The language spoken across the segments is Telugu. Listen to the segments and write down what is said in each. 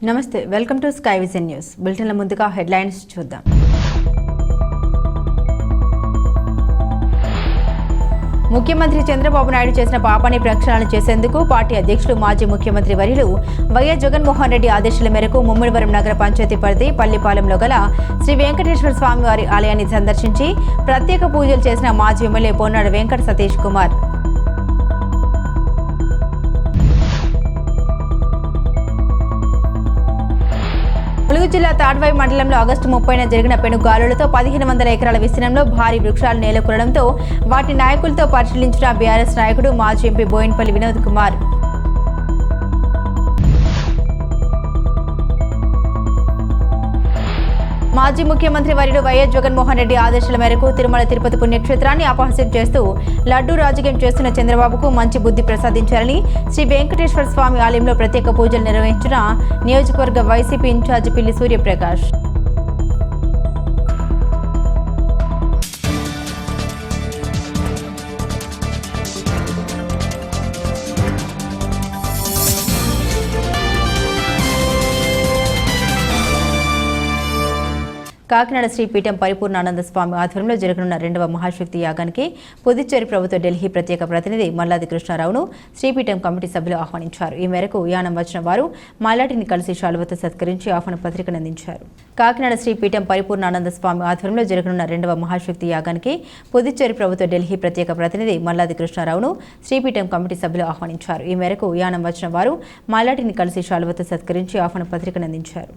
నమస్తే welcome to sky vision news బులెటిన్ల ముందుగా హెడ్లైన్స్ చూద్దాం. ముఖ్యమంత్రి చంద్రబాబు నాయుడు చేసిన పాపాన్ని ప్రక్షాళన చేసేందుకు పార్టీ అధ్యక్షులు మాజీ ముఖ్యమంత్రి వర్యులు వైఎస్ జగన్మోహన్ రెడ్డి ఆదేశాల మేరకు ముమ్మిడివరం నగర పంచాయతీ పరిధి పల్లిపాలెంలో గల శ్రీ వెంకటేశ్వర స్వామి వారి ఆలయాన్ని సందర్శించి ప్రత్యేక పూజలు చేసిన మాజీ ఎమ్మెల్యే పోన్నాడు వెంకట సతీష్ కుమార్. ములుగు జిల్లా తాడ్వాయి మండలంలో ఆగస్టు 30న జరిగిన పెనుగాలులతో 1500 ఎకరాల విస్తీర్ణంలో భారీ వృక్షాలు నేలకూరడంతో వాటి నాయకులతో పరిశీలించిన బీఆర్ఎస్ నాయకుడు మాజీ ఎంపీ బోయిన్పల్లి వినోద్ కుమార్. మాజీ ముఖ్యమంత్రి వర్యుడు వైఎస్ జగన్మోహన్ రెడ్డి ఆదేశాల మేరకు తిరుమల తిరుపతి పుణ్యక్షేత్రాన్ని అపహాస్యం చేస్తూ లడ్డూ రాజకీయం చేస్తున్న చంద్రబాబుకు మంచి బుద్ధి ప్రసాదించాలని శ్రీ వెంకటేశ్వర స్వామి ఆలయంలో ప్రత్యేక పూజలు నిర్వహించిన నియోజకవర్గ వైసీపీ ఇన్ఛార్జి పిల్లి సూర్యప్రకాష్. కాకినాడ శ్రీపీఠం పరిపూర్ణానంద స్వామి ఆధ్వర్యంలో జరగనున్న 2వ మహాశక్తి యాగానికి పుదుచ్చేరి ప్రభుత్వ ఢిల్లీ ప్రత్యేక ప్రతినిధి మల్లాది కృష్ణారావును శ్రీపీఠం కమిటీ సభ్యులు ఆహ్వానించారు. ఈ మేరకు యానం వచ్చిన వారు మల్లాటిని కలిసి శాలువతో సత్కరించి ఆహ్వాన పత్రికను అందించారు. కాకినాడ శ్రీపీఠం పరిపూర్ణానంద స్వామి ఆధ్వర్యంలో జరగనున్న 2వ మహాశక్తి యాగానికి పుదుచ్చేరి ప్రభుత్వ ఢిల్లీ ప్రత్యేక ప్రతినిధి మల్లాది కృష్ణారావును శ్రీపీఠం కమిటీ సభ్యులు ఆహ్వానించారు. ఈ మేరకు యానం వచ్చిన వారు మల్లాటిని కలిసి శాలువతో సత్కరించి ఆహ్వాన పత్రికను అందించారు.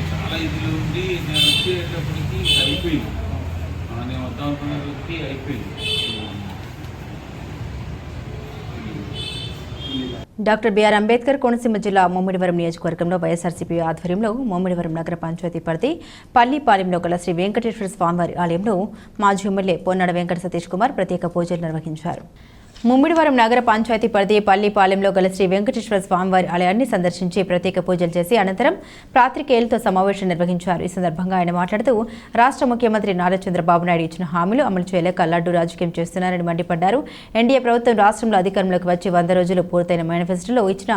చాలా ఇదిలో ఉండి నేను వచ్చేటప్పటికి అయిపోయింది. నేను వద్దాం అనుకున్నప్పటికీ అయిపోయింది. డాక్టర్ బిఆర్ అంబేద్కర్ కోనసీమ జిల్లా ముమ్మిడివరం నియోజకవర్గంలో వైఎస్ఆర్సీపీ ఆధ్వర్యంలో ముమ్మిడివరం నగర పంచాయతీ పరిధి పల్లిపాలెంలో గల శ్రీ వెంకటేశ్వర స్వామివారి ఆలయంలో మాజీ ఎమ్మెల్యే పొన్నాడ వెంకట సతీష్ కుమార్ ప్రత్యేక పూజలు నిర్వహించారు. ముమ్మిడివరం నగర పంచాయతీ పరిధి పల్లిపాలెంలో గల శ్రీ వెంకటేశ్వర స్వామివారి ఆలయాన్ని సందర్శించి ప్రత్యేక పూజలు చేసి అనంతరం పాత్రికేయులతో సమావేశం నిర్వహించారు. ఈ సందర్భంగా ఆయన మాట్లాడుతూ రాష్ట్ర ముఖ్యమంత్రి నారా చంద్రబాబు నాయుడు ఇచ్చిన హామీలు అమలు చేయలేక లడ్డూ రాజకీయం చేస్తున్నారని మండిపడ్డారు. ఎన్డీఏ ప్రభుత్వం రాష్ట్రంలో అధికారంలోకి వచ్చి 100 రోజులు పూర్తయిన మేనిఫెస్టోలో ఇచ్చిన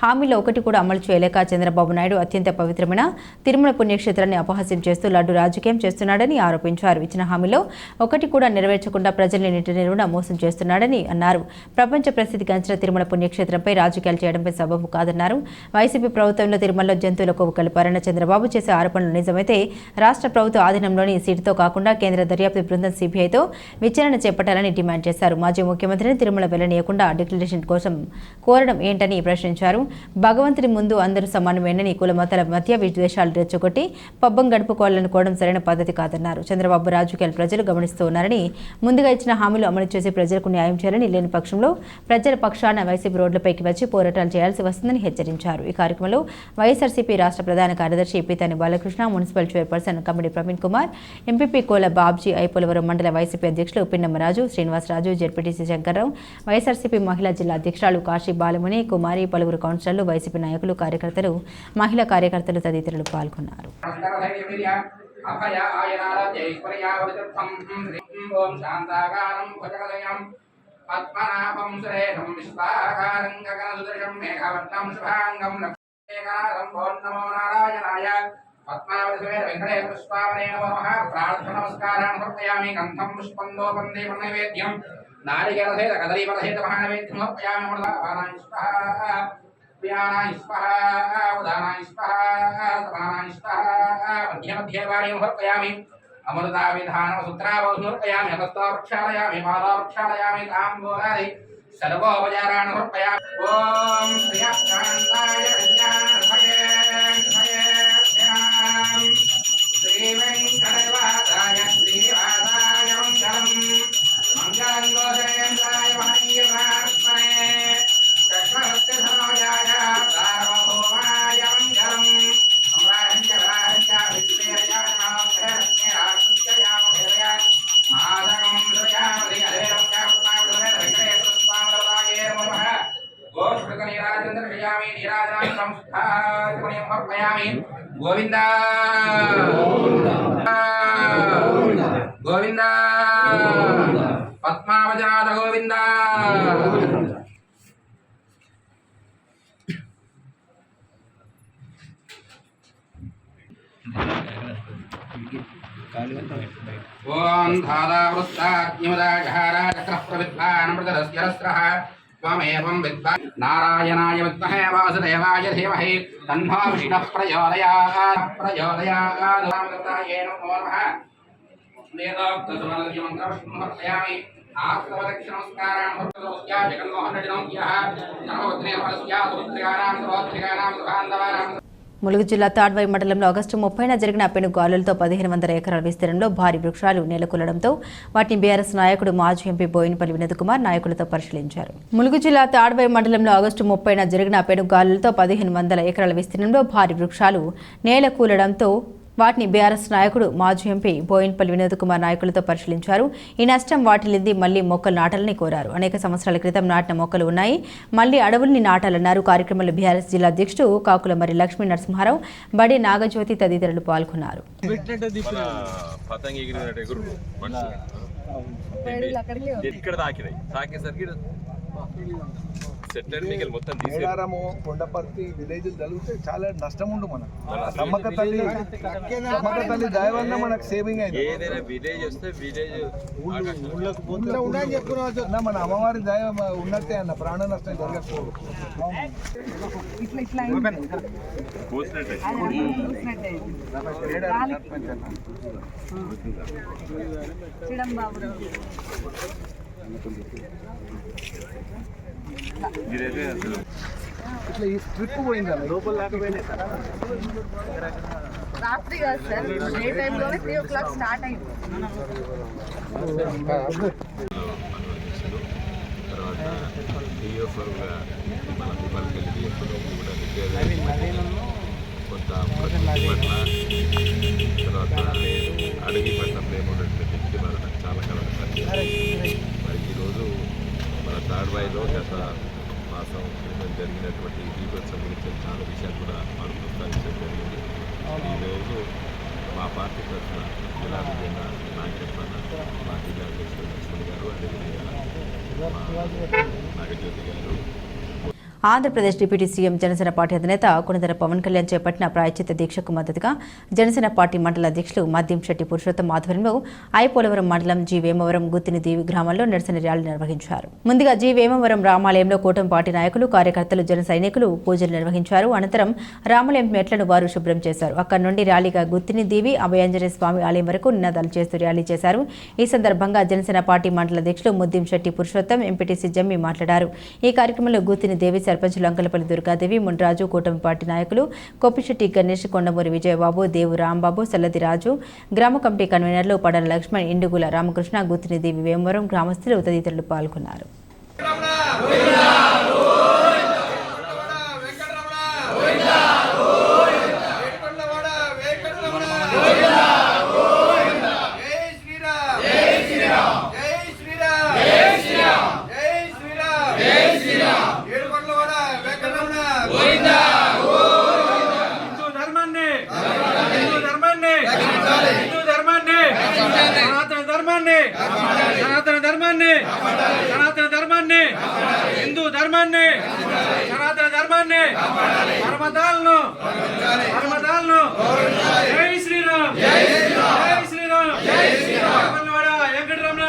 హామీలో ఒకటి కూడా అమలు చేయలేక చంద్రబాబు నాయుడు అత్యంత పవిత్రమైన తిరుమల పుణ్యక్షేత్రాన్ని అపహాస్యం చేస్తూ లడ్డూ రాజకీయం చేస్తున్నాడని ఆరోపించారు. ఇచ్చిన హామీలో ఒకటి కూడా నెరవేర్చకుండా ప్రజల్ని నింటి నిలువున మోసం చేస్తున్నాడని అన్నారు. ప్రపంచ ప్రసిద్ధిగాంచిన తిరుమల పుణ్యక్షేత్రంపై రాజకీయాలు చేయడంపై సబబు కాదన్నారు. వైసీపీ ప్రభుత్వంలో తిరుమలలో జంతువుల కొవ్వు కలిపారన్న చంద్రబాబు చేసే ఆరోపణలు నిజమైతే రాష్ట్ర ప్రభుత్వ ఆధీనంలోని సీటుతో కాకుండా కేంద్ర దర్యాప్తు బృందం సిబిఐతో విచారణ చేపట్టాలని డిమాండ్ చేశారు. మాజీ ముఖ్యమంత్రిని తిరుమల వెళ్లనీయకుండా డిక్లరేషన్ కోసం కోరడం ఏంటని ప్రశ్నించారు. భగవంతుని ముందు అందరూ సమానమేనని కుల మతాల మధ్య విద్వేషాలు రెచ్చగొట్టి పబ్బం గడుపుకోవాలనుకోవడం సరైన పద్ధతి కాదన్నారు. చంద్రబాబు రాజకీయాలు ప్రజలు గమనిస్తూ ఉన్నారని, ముందుగా ఇచ్చిన హామీలు అమలు చేసి ప్రజలకు న్యాయం చేయాలని, లేని పక్షంలో ప్రజల పక్షాన వైసీపీ రోడ్లపైకి వచ్చి పోరాటాలు చేయాల్సి వస్తుందని హెచ్చరించారు. ఈ కార్యక్రమంలో వైఎస్ఆర్సీపీ రాష్ట్ర ప్రధాన కార్యదర్శి Peethani Balakrishna, municipal chairperson committee Praveen Kumar, MPP Kola Babji, Ipolavaram మండల వైసీపీ అధ్యక్షులు పిన్నమ్మరాజు, శ్రీనివాసరాజు, జెడ్పీటీసీ శంకర్రావు, వైఎస్ఆర్సీపీ మహిళా జిల్లా అధ్యక్షురాలు కాశీ బాలముని కుమారి, పలువురు కౌన్సిలర్లు, వైసీపీ నాయకులు, కార్యకర్తలు, మహిళా కార్యకర్తలు తదితరులు పాల్గొన్నారు. పద్మనాభం సురేషం విశ్వాకారం గగనసుదృశం మేఘవర్ణం శుభాంగం లక్ష్మీకారం నమో నారాయణాయ పద్మావతివేద వెంకటేశ్వర స్వామినే నమః. ప్రార్థన నమస్కారాన్ని సమర్పయామి. గంధం పుష్పం దోపం దీపం నైవేద్యం నారికేళసహిత కదలీఫలసహిత మహానైవేద్యం సమర్పయామి. వానాయ స్వాహ, ప్రియానాయ స్వాహ, ఉదానాయ స్వాహ, సమానాయ స్వాహ. మధ్య మధ్య వాణీం సమర్పయామి. అమృతా విధానం సూత్రావసమర్పయామి. హస్తా ప్రక్షాళయామి, పాదా ప్రక్షాళయామి, తాంబూలాది सर्वोपचारान् समर्पयामि। ॐ श्रियकान्ताय कल्याणार्थये श्रीवेङ्कटनिवासाय श्रीनिवासाय मङ्गलं गोदरेन्द्राय महनीयप्रार्थने चक्रवर्तिधनोजाय सार्वभौमाय मङ्गलम् गोविंदा गोविंदा पद्मावजात गोविंदा ओम धारा वृत्ताग्निमदा जहारा चक्रः प्रविद्वानमृतरस्यरस्रः त्वमेवं विद्वा नारायणाय विद्महे वासुदेवाय धीमहि तन्नो विष्णुः प्रचोदयात् प्रचोदयात् नमो नमः वेदोक्तसुमनस्य आत्मदक्षिणमस्कारान् भक्तोस्या जगन्मोहन रेड्डिनोक्यः नमोद्रे फलस्या सुपुत्रिकानां सुभोत्रिकानां सुबान्धवानां ములుగు జిల్లా తాడ్వాయి మండలంలో ఆగస్టు 30న జరిగిన పెను గాలులతో 1500 ఎకరాల విస్తీర్ణంలో భారీ వృక్షాలు నేలకూలడంతో వాటిని బీఆర్ఎస్ నాయకుడు మాజీ ఎంపీ బోయినపల్లి వినోద్ కుమార్ నాయకులతో పరిశీలించారు. ములుగు జిల్లా తాడ్వాయి మండలంలో ఆగస్టు 30న జరిగిన పెను గాలులతో 1500 ఎకరాల విస్తీర్ణంలో భారీ వృక్షాలు నేలకూలడంతో వాటిని బీఆర్ఎస్ నాయకుడు మాజీ ఎంపీ బోయినపల్లి వినోద్ కుమార్ నాయకులతో పరిశీలించారు. ఈ నష్టం వాటిల్లింది మళ్లీ మొక్కలు నాటాలని కోరారు. అనేక సంవత్సరాల క్రితం నాటిన మొక్కలు ఉన్నాయి, మళ్లీ అడవుల్ని నాటాలన్నారు. కార్యక్రమంలో బీఆర్ఎస్ జిల్లా అధ్యక్షుడు కాకులమర్రి లక్ష్మీ నరసింహారావు, బడి నాగజ్యోతి తదితరులు పాల్గొన్నారు. మేడారము కొండపర్తి విలేజ్ కలిగితే చాలా నష్టం ఉండు. మన సమ్మక్క తల్లి దయవల్ల మనకు సేవింగ్ అయింది. ఏదైనా విలేజ్ వస్తే విలేజ్ అన్న మన అమ్మవారి దయ ఉన్నట్టే అన్న, ప్రాణ నష్టం జరగకపోదు. ఇట్లా ఈ ట్రిప్ పోయిందా లోపల లేకపోయినా రాత్రి కాదు సార్, డే టైంలోనే 3 o'clock స్టార్ట్ అయింది. తర్వాత డిఎఫ్ఓగా మన దివాళకెళ్ళి డిఎఫ్ఓలో కూడా కొంత పట్ల తర్వాత అడవి పట్ల ప్రేమ ఉన్నటువంటి వ్యక్తి మరి నాకు చాలా కాలం మరి ఈరోజు మన తాడ్వాయిలో గత మాసం క్రితం జరిగినటువంటి దీపోత్సవం గురించి చాలా విషయాలు కూడా మనం ప్రస్తావించడం జరిగింది. ఈరోజు మా పార్టీ తరఫున జిల్లా విజయన నాయకత్వాన మా జిల్లా అధ్యక్షుడు లక్ష్మణ్ గారు, అదేవిధంగా మా నాగజ్యోతి గారు, Andhra Pradesh deputy CM Janasena party అధినేత కొణిదెల పవన్ కళ్యాణ్ చేపట్టిన ప్రాయశ్చిత్త దీక్షకు మద్దతుగా జనసేన పార్టీ మండల అధ్యక్షులు మద్యం శెట్టి పురుషోత్తం ఆధ్వర్యంలో ఐపోలవరం మండలం జి వేమవరం గుత్తినిదేవి గ్రామంలో నిరసన ర్యాలీ నిర్వహించారు. ముందుగా జి వేమవరం రామాలయంలో కూటమి పార్టీ నాయకులు, కార్యకర్తలు, జన సైనికులు పూజలు నిర్వహించారు. అనంతరం రామాలయం మెట్లను వారు శుభ్రం చేశారు. అక్కడి నుండి ర్యాలీగా గుత్తినిదేవి అభయాంజనేయ స్వామి ఆలయం వరకు నినాదాలు చేస్తూ ర్యాలీ చేశారు. ఈ సందర్భంగా జనసేన పార్టీ మండల అధ్యక్షులు ముద్దిం శెట్టి పురుషోత్తం, ఎంపీటీసీ జమ్మి మాట్లాడారు. ఈ కార్యక్రమంలో గుత్తినిదేవి సర్పంచులు అంకలపల్లి దుర్గాదేవి, మున్రాజు, కూటమి పార్టీ నాయకులు కొప్పిశెట్టి గణేష్, కొండమూరి విజయబాబు, దేవు రాంబాబు, సల్లది రాజు, గ్రామ కమిటీ కన్వీనర్లు పడల లక్ష్మణ్, ఇండుగుల రామకృష్ణ, గుత్తినిదేవి వేమవరం గ్రామస్తులు తదితరులు పాల్గొన్నారు. హిందూ ధర్మాన్ని, సనాతన ధర్మాన్ని, ధర్మదాలను జై శ్రీరామ్, జై శ్రీరామ్, జై శ్రీరామ్. వెంకటరమణ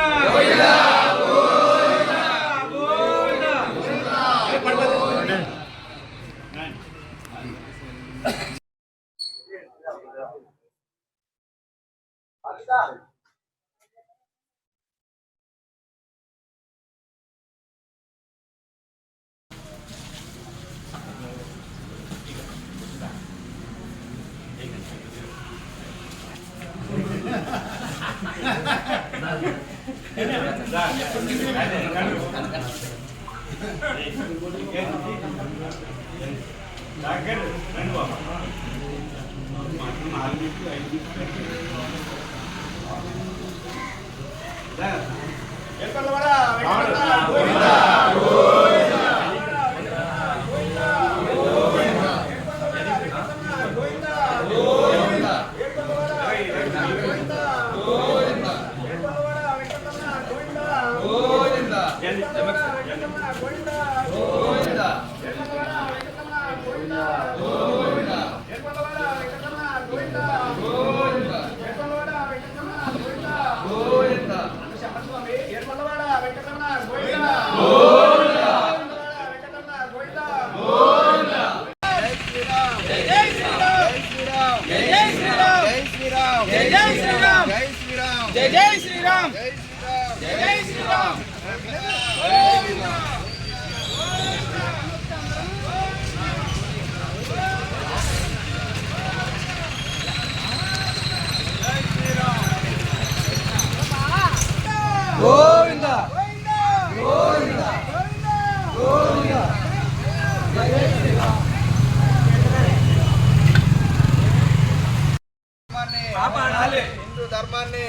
హిందూ ధర్మాన్ని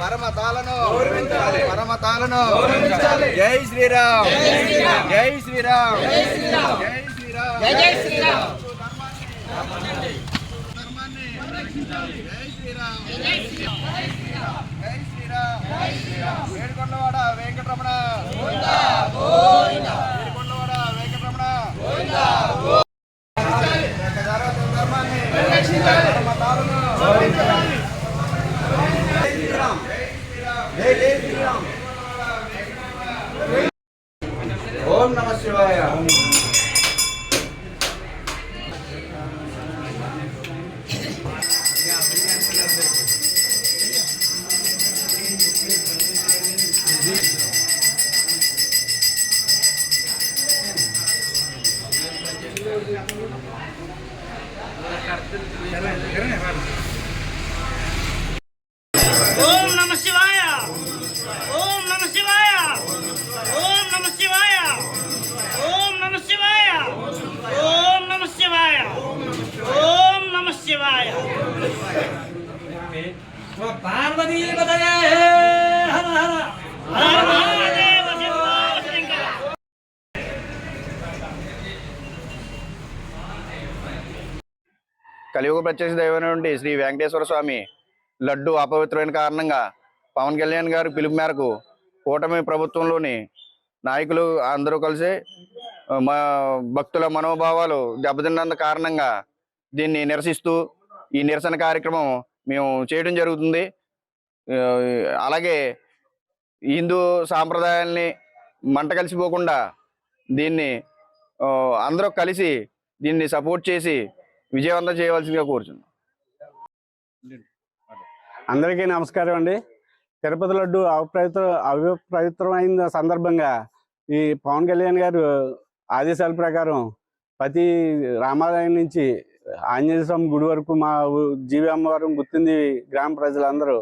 పరమతాలను జై శ్రీరామ్ జై శ్రీరామ్ జై శ్రీరామ్ జై శ్రీరామ్ ఏడుకొండవాడ వెంకటరమణ ఏడుకొండవాడ వెంకటరమణ ధర్మాన్ని పరమతాలను ఓం నమః శివాయ. ఓం నమ శివాయ ఓం నమ శివాయ ఓం నమ శివాయ ఓం నమ శివాయ ఓం నమ శివాయ ఓం నమ శివాయ పార్వతీ పదయే హర హర హర మహాదేవ శంభో శంకర. కలియుగ ప్రత్యక్ష దైవమైనటువంటి శ్రీ వెంకటేశ్వర స్వామి లడ్డు అపవిత్రమైన కారణంగా పవన్ కళ్యాణ్ గారి పిలుపు మేరకు కూటమి ప్రభుత్వంలోని నాయకులు అందరూ కలిసి మా భక్తుల మనోభావాలు దెబ్బతిన్నంత కారణంగా దీన్ని నిరసిస్తూ ఈ నిరసన కార్యక్రమం మేము చేయడం జరుగుతుంది. అలాగే హిందూ సాంప్రదాయాల్ని మంట కలిసిపోకుండా దీన్ని అందరూ కలిసి దీన్ని సపోర్ట్ చేసి విజయవంతం చేయవలసిందిగా కోరుచున్నాం. అందరికీ నమస్కారం అండి. తిరుపతి లడ్డు అపవిత్రమైన సందర్భంగా ఈ పవన్ కళ్యాణ్ గారు ఆదేశాల ప్రకారం ప్రతి రామాలయం నుంచి ఆంజనేయ స్వామి గుడి వరకు మా జీవి అమ్మవారం గుర్తింది గ్రామ ప్రజలందరూ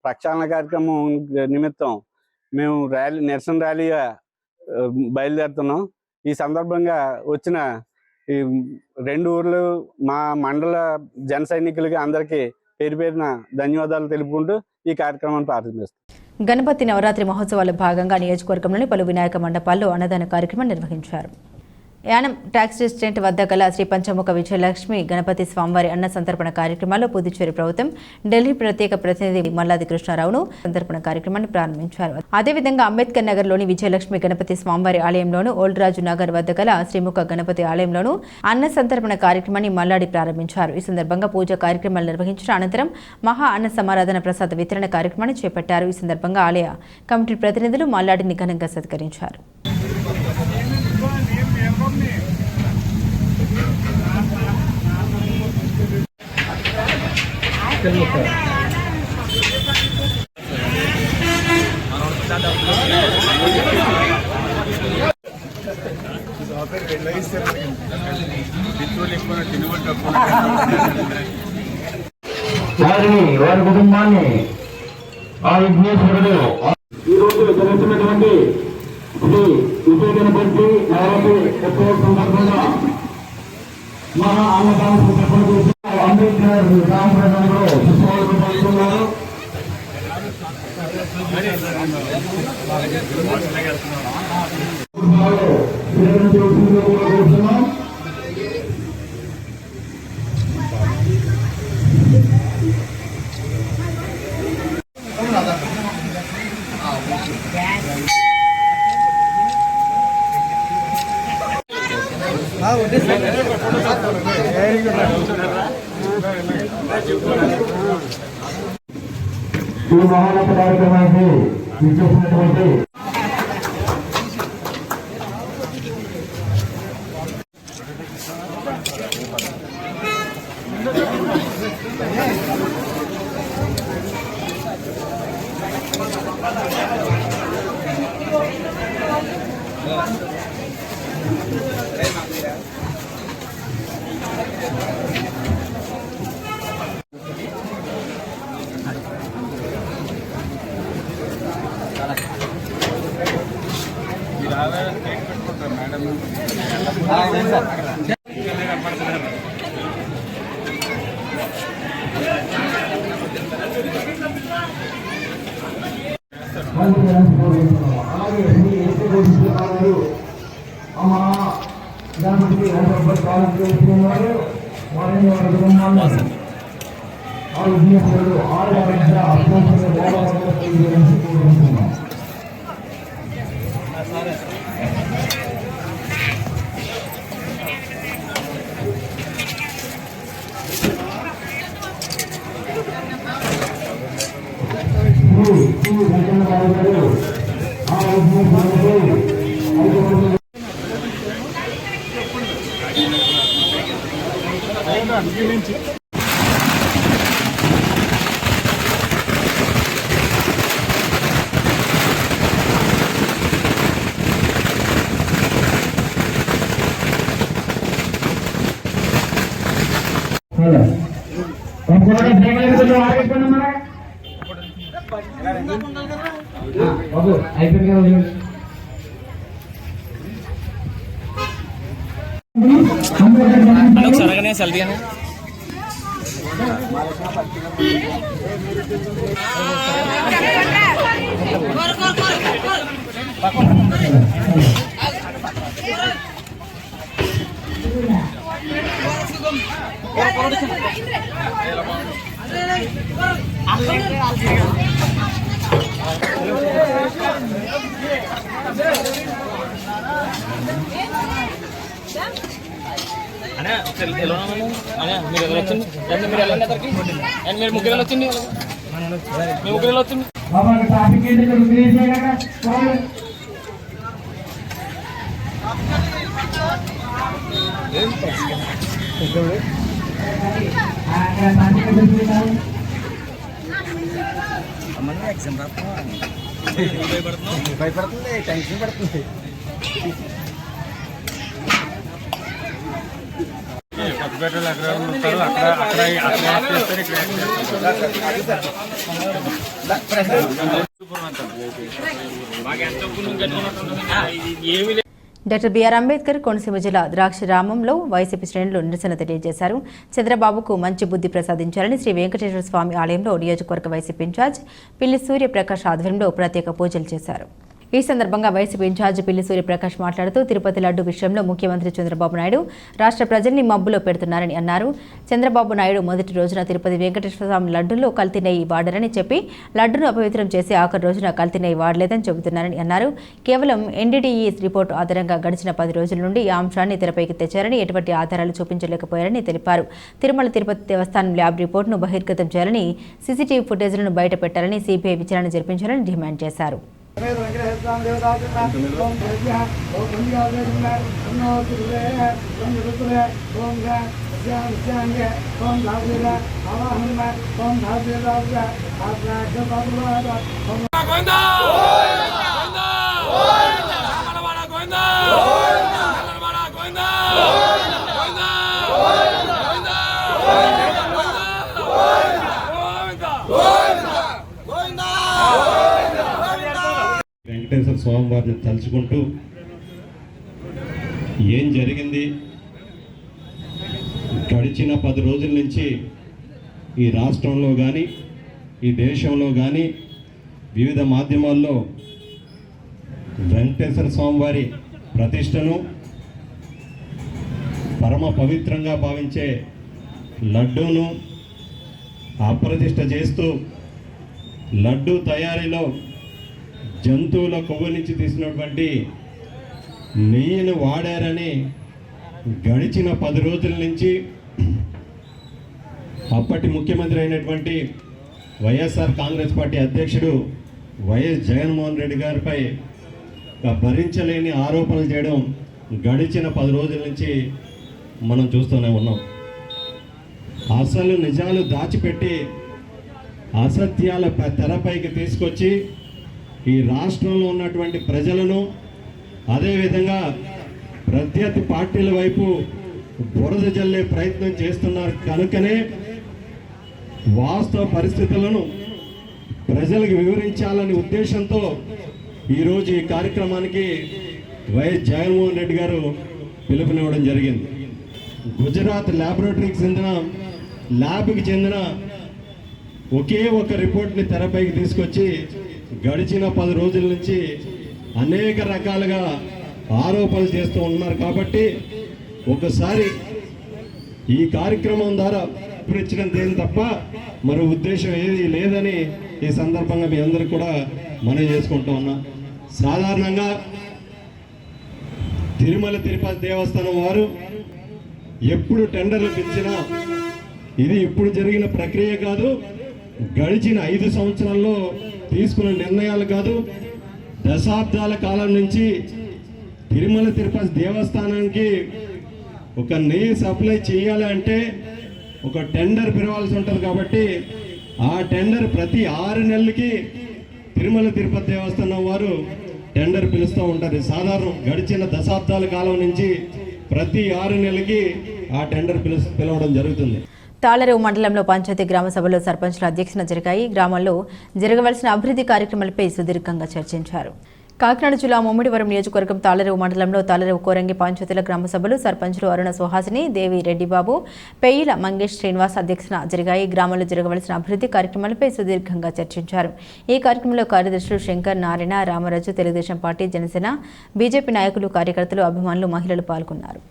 ప్రక్షాళన కార్యక్రమం నిమిత్తం మేము నిరసన ర్యాలీగా బయలుదేరుతున్నాం. ఈ సందర్భంగా వచ్చిన ఈ రెండు ఊర్లు మా మండల జన సైనికులకి అందరికీ పేరు పేరున ధన్యవాదాలు తెలుపుకుంటూ ఈ కార్యక్రమాన్ని ప్రారంభిస్తాం. గణపతి నవరాత్రి మహోత్సవాల్లో భాగంగా నియోజకవర్గంలోని పలు వినాయక మండపాల్లో అన్నదాన కార్యక్రమం నిర్వహించారు. యానం ట్యాక్స్ రెసిడెంట్ వద్ద గల శ్రీ పంచముఖ విజయలక్ష్మి గణపతి స్వామివారి అన్న సంతర్పణ కార్యక్రమాల్లో పుదుచ్చేరి ప్రభుత్వం ఢిల్లీ ప్రత్యేక ప్రతినిధి మల్లాది కృష్ణారావును సంతర్పణ కార్యక్రమాన్ని ప్రారంభించారు. అదేవిధంగా అంబేద్కర్ నగర్లోని విజయలక్ష్మి గణపతి స్వామివారి ఆలయంలోను ఓల్డ్ రాజు నగర్ వద్ద గల శ్రీముఖ గణపతి ఆలయంలోను అన్న సంతర్పణ కార్యక్రమాన్ని మల్లాడి ప్రారంభించారు. ఈ సందర్భంగా పూజ కార్యక్రమాలు నిర్వహించిన అనంతరం మహా అన్న సమారాధన ప్రసాద వితరణ కార్యక్రమాన్ని చేపట్టారు. ఈ సందర్భంగా ఆలయ కమిటీ ప్రతినిధులు మల్లాడిని ఘనంగా సత్కరించారు. వారి కుటుంబాన్ని ఆ విఘ్నేశ్వరుడు ఈరోజు వచ్చినటువంటి శ్రీ విజయగణపతి నవరాత్రి ఉత్సవ సందర్భంగా మహా అన్నదానం ఏర్పాటు చేసి అంబేద్కర్ రామప్రదంలో పుష్పాలు పాల్గొన్నారు. ఈ మహానత కార్యక్రమానికి విచ్చేసినటువంటి మీరు ముగ్గురు వచ్చింది భయపడుతుంది, టెన్షన్ పడుతుంది. కొత్తపేటలో ఎక్కడ ఉంటారు అక్కడ డాక్టర్ బిఆర్ అంబేద్కర్ కోనసీమ జిల్లా ద్రాక్షరామంలో వైసీపీ శ్రేణులు నిరసన తెలియజేశారు. చంద్రబాబుకు మంచి బుద్ధి ప్రసాదించాలని శ్రీ వెంకటేశ్వర స్వామి ఆలయంలో నియోజకవర్గ వైసీపీ ఇన్ఛార్జ్ పిల్లి సూర్యప్రకాష్ ఆధ్వర్యంలో ప్రత్యేక పూజలు చేశారు. ఈ సందర్భంగా వైసీపీ ఇన్ఛార్జ్ పిల్లి సూర్యప్రకాష్ మాట్లాడుతూ తిరుపతి లడ్డు విషయంలో ముఖ్యమంత్రి చంద్రబాబు నాయుడు రాష్ట్ర ప్రజల్ని మబ్బులో పెడుతున్నారని అన్నారు. చంద్రబాబు నాయుడు మొదటి రోజున తిరుపతి వెంకటేశ్వర స్వామి లడ్డుల్లో కల్తీ నెయ్యి వాడారని చెప్పి లడ్డును అపవిత్రం చేసి ఆఖరి రోజున కల్తీ నెయ్యి వాడలేదని చెబుతున్నారని అన్నారు. కేవలం ఎన్డీడీఈ రిపోర్టు ఆధారంగా గడిచిన 10 రోజుల నుండి ఈ అంశాన్ని తెరపైకి తెచ్చారని ఎటువంటి ఆధారాలు చూపించలేకపోయారని తెలిపారు. తిరుమల తిరుపతి దేవస్థానం ల్యాబ్ రిపోర్టును బహిర్గతం చేయాలని, సీసీటీవీ ఫుటేజ్లను బయట పెట్టాలని, సిబిఐ విచారణ జరిపించాలని డిమాండ్ చేశారు. స్వామివారిని తలుచుకుంటూ ఏం జరిగింది గడిచిన 10 రోజుల నుంచి ఈ రాష్ట్రంలో కానీ ఈ దేశంలో కానీ వివిధ మాధ్యమాల్లో వెంకటేశ్వర స్వామివారి ప్రతిష్టను పరమ పవిత్రంగా భావించే లడ్డూను అప్రతిష్ట చేస్తూ లడ్డూ తయారీలో జంతువుల కొవ్వు నుంచి తీసినటువంటి నెయ్యిని వాడారని గడిచిన 10 రోజుల నుంచి అప్పటి ముఖ్యమంత్రి అయినటువంటి వైఎస్ఆర్ కాంగ్రెస్ పార్టీ అధ్యక్షుడు వైఎస్ జగన్మోహన్ రెడ్డి గారిపై భరించలేని ఆరోపణలు చేయడం గడిచిన 10 రోజుల నుంచి మనం చూస్తూనే ఉన్నాం. అసలు నిజాలు దాచిపెట్టి అసత్యాల తెరపైకి తీసుకొచ్చి ఈ రాష్ట్రంలో ఉన్నటువంటి ప్రజలను అదేవిధంగా ప్రత్యర్థి పార్టీల వైపు బురద జల్లే ప్రయత్నం చేస్తున్నారు కనుకనే వాస్తవ పరిస్థితులను ప్రజలకు వివరించాలనే ఉద్దేశంతో ఈరోజు ఈ కార్యక్రమానికి వైఎస్ జగన్మోహన్ రెడ్డి గారు పిలుపునివ్వడం జరిగింది. గుజరాత్ ల్యాబ్కి చెందిన ఒకే ఒక రిపోర్ట్ని తెరపైకి తీసుకొచ్చి గడిచిన 10 రోజుల నుంచి అనేక రకాలుగా ఆరోపణలు చేస్తూ ఉన్నారు. కాబట్టి ఒకసారి ఈ కార్యక్రమం ద్వారా ఇచ్చినంత ఏం తప్ప మరో ఉద్దేశం ఏది లేదని ఈ సందర్భంగా మీ అందరూ కూడా మనం చేసుకుంటూ ఉన్నాం. సాధారణంగా తిరుమల తిరుపతి దేవస్థానం వారు ఎప్పుడు టెండర్లు పిలిచినా ఇది ఇప్పుడు జరిగిన ప్రక్రియ కాదు, గడిచిన 5 సంవత్సరాల్లో తీసుకున్న నిర్ణయాలు కాదు. దశాబ్దాల కాలం నుంచి తిరుమల తిరుపతి దేవస్థానానికి ఒక నెయ్యి సప్లై చేయాలి అంటే ఒక టెండర్ పిలవాల్సి ఉంటుంది. కాబట్టి ఆ టెండర్ ప్రతి 6 నెలలకి తిరుమల తిరుపతి దేవస్థానం వారు టెండర్ పిలుస్తూ ఉంటారు. సాధారణం గడిచిన దశాబ్దాల కాలం నుంచి ప్రతి 6 నెలలకి ఆ టెండర్ పిలవడం జరుగుతుంది. తాళరేవు మండలంలో పంచాయతీ గ్రామ సభలో సర్పంచుల అధ్యక్షతన జరిగాయి. గ్రామాల్లో జరగవలసిన అభివృద్ధి కార్యక్రమాలపై సుదీర్ఘంగా చర్చించారు. కాకినాడ జిల్లా ముమ్మిడివరం నియోజకవర్గం తాళరేవు మండలంలో తాళరేవు కోరంగి పంచాయతీల గ్రామ సభలు సర్పంచులు అరుణ సుహాసిని, దేవి రెడ్డిబాబు, పెయ్యిల మంగేష్ శ్రీనివాస్ అధ్యక్షతన జరిగాయి. గ్రామంలో జరగవలసిన అభివృద్ధి కార్యక్రమాలపై సుదీర్ఘంగా చర్చించారు. ఈ కార్యక్రమంలో కార్యదర్శులు శంకర్, నారాయణ, రామరాజు, తెలుగుదేశం పార్టీ, జనసేన, బీజేపీ నాయకులు, కార్యకర్తలు, అభిమానులు, మహిళలు పాల్గొన్నారు.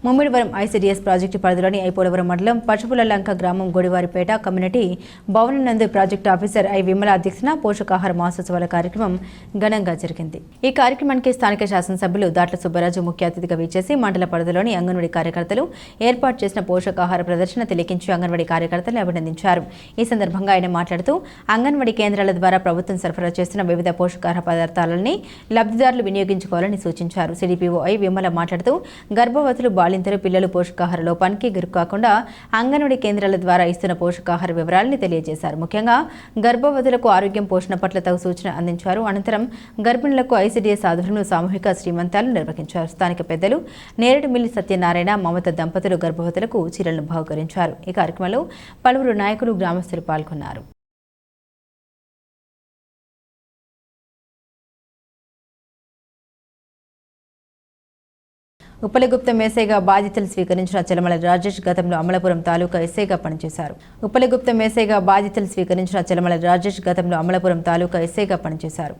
ముమ్మిడివరం ఐసీడీఎస్ ప్రాజెక్టు పరిధిలోని ఐపోలవరం మండలం పశుపులలంక గ్రామం గొడివారిపేట కమ్యూనిటీ భవనం నందు ప్రాజెక్టు ఆఫీసర్ ఐ విమల అధ్యక్షతన పోషకాహార మాసోత్సవాల కార్యక్రమం ఘనంగా జరిగింది. ఈ కార్యక్రమానికి స్థానిక శాసనసభ్యులు దాట్ల సుబ్బరాజు ముఖ్య అతిథిగా విచ్చేసి మండల పరిధిలోని అంగన్వాడీ కార్యకర్తలు ఏర్పాటు చేసిన పోషకాహార ప్రదర్శన తిలకించి అంగన్వాడీ కార్యకర్తలను అభినందించారు. ఈ సందర్భంగా ఆయన మాట్లాడుతూ అంగన్వాడీ కేంద్రాల ద్వారా ప్రభుత్వం సరఫరా చేస్తున్న వివిధ పోషకాహార పదార్థాలని లబ్ధిదారులు వినియోగించుకోవాలని సూచించారు. సిడిపిఓ ఐ విమల మాట్లాడుతూ గర్భవతులు బాలింతలు పిల్లలు పోషకాహార లోపానికి గురికాకుండా అంగన్వాడీ కేంద్రాల ద్వారా ఇస్తున్న పోషకాహార వివరాలని తెలియజేశారు. ముఖ్యంగా గర్భవతులకు ఆరోగ్యం పోషణ పట్ల తగు సూచన అందించారు. అనంతరం గర్భిణులకు ఐసీడీఎస్ ఆధ్వర్యంలో సామూహిక శ్రీమంతాలు నిర్వహించారు. స్థానిక పెద్దలు నేరేడుమిల్లి సత్యనారాయణ మమత దంపతులు గర్భవతులకు చీరలను బహుకరించారు. ఈ కార్యక్రమంలో పలువురు నాయకులు గ్రామస్తులు పాల్గొన్నారు. ఉప్పలగుప్తం ఎస్ఐగా బాధ్యతలు స్వీకరించిన చలమల రాజేష్ గతంలో అమలాపురం తాలూకా ఎస్ఐగా పనిచేశారు. ఉప్పలగుప్తం ఎస్ఐగా బాధ్యతలు స్వీకరించిన చలమల రాజేష్ గతంలో అమలాపురం తాలూకా ఎస్ఐగా పనిచేశారు.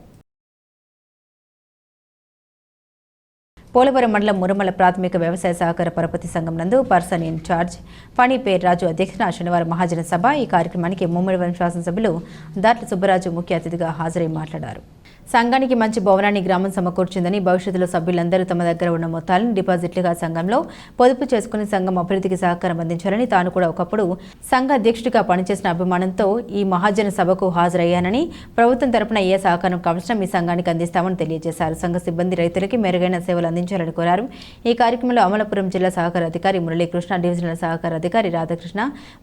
పోలవరం మండలం మురమల ప్రాథమిక వ్యవసాయ సహకార పరపతి సంఘం నందు పర్సన్ ఇన్ఛార్జ్ పని పేర్రాజు అధ్యక్షతన శనివారం మహాజన సభ. ఈ కార్యక్రమానికి ముమ్మిడివరం శాసనసభ్యులు దాట్ల సుబ్బరాజు ముఖ్య అతిథిగా హాజరై మాట్లాడారు. సంఘానికి మంచి భవనాన్ని గ్రామం సమకూర్చిందని, భవిష్యత్తులో సభ్యులందరూ తమ దగ్గర ఉన్న మొత్తాలను డిపాజిట్లుగా సంఘంలో పొదుపు చేసుకుని సంఘం అభివృద్ధికి సహకారం అందించాలని, తాను కూడా ఒకప్పుడు సంఘ అధ్యక్షుడిగా పనిచేసిన అభిమానంతో ఈ మహాజన సభకు హాజరయ్యానని, ప్రభుత్వం తరపున ఏ సహకారం కావాల్సిన మీ సంఘానికి అందిస్తామని తెలియజేశారు. సంఘ సిబ్బంది రైతులకి మెరుగైన సేవలు అందించాలని కోరారు. ఈ కార్యక్రమంలో అమలాపురం జిల్లా సహకార అధికారి మురళీకృష్ణ, డివిజనల్ సహకార అధికారి Radhakrishna,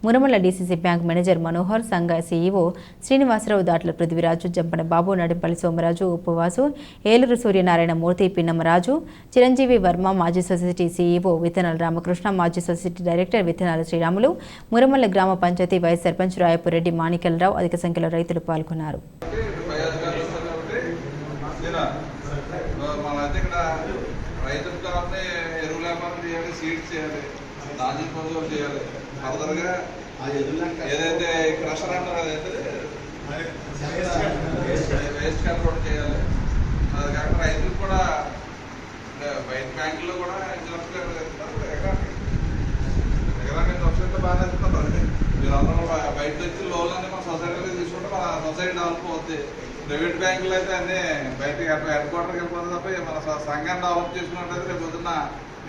Muramala DCC bank manager Manohar, సంఘ సీఈఓ శ్రీనివాసరావు, దాట్ల పృథ్వీరాజు, జంపన బాబు, నడింపల్లి సోమరాజు, ఉపవాసు, ఏలూరు సూర్యనారాయణ మూర్తి, పిన్నమరాజు, చిరంజీవి వర్మ, మాజీ సొసైటీ సీఈఓ విత్తనాల రామకృష్ణ, మాజీ సొసైటీ డైరెక్టర్ విత్తనాల శ్రీరాములు, మురమల్ల గ్రామ పంచాయతీ వైస్ సర్పంచ్ రాయపురెడ్డి మాణిక్యలరావు, అధిక సంఖ్యలో రైతులు పాల్గొన్నారు. వేస్ట్ కంట్రోల్ చేయాలి. అది కాకుండా రైతులు కూడా బయట బ్యాంకుల్లో కూడా ఎకరానికి లక్షలతో బాగా ఇస్తున్నారు. మీరు అందరూ బయట వచ్చి లోన్లు అన్నీ మన సొసైటీలో తీసుకుంటే మన సొసైటీ డెవలప్ అవుతుంది. ప్రైవేట్ బ్యాంకులు అయితే అన్నీ బయటకి హెడ్ క్వార్టర్కి వెళ్ళిపోతుంది తప్ప మన సంఘాన్ని డెవలప్ చేసుకున్నట్లయితే రేపు పొద్దున్న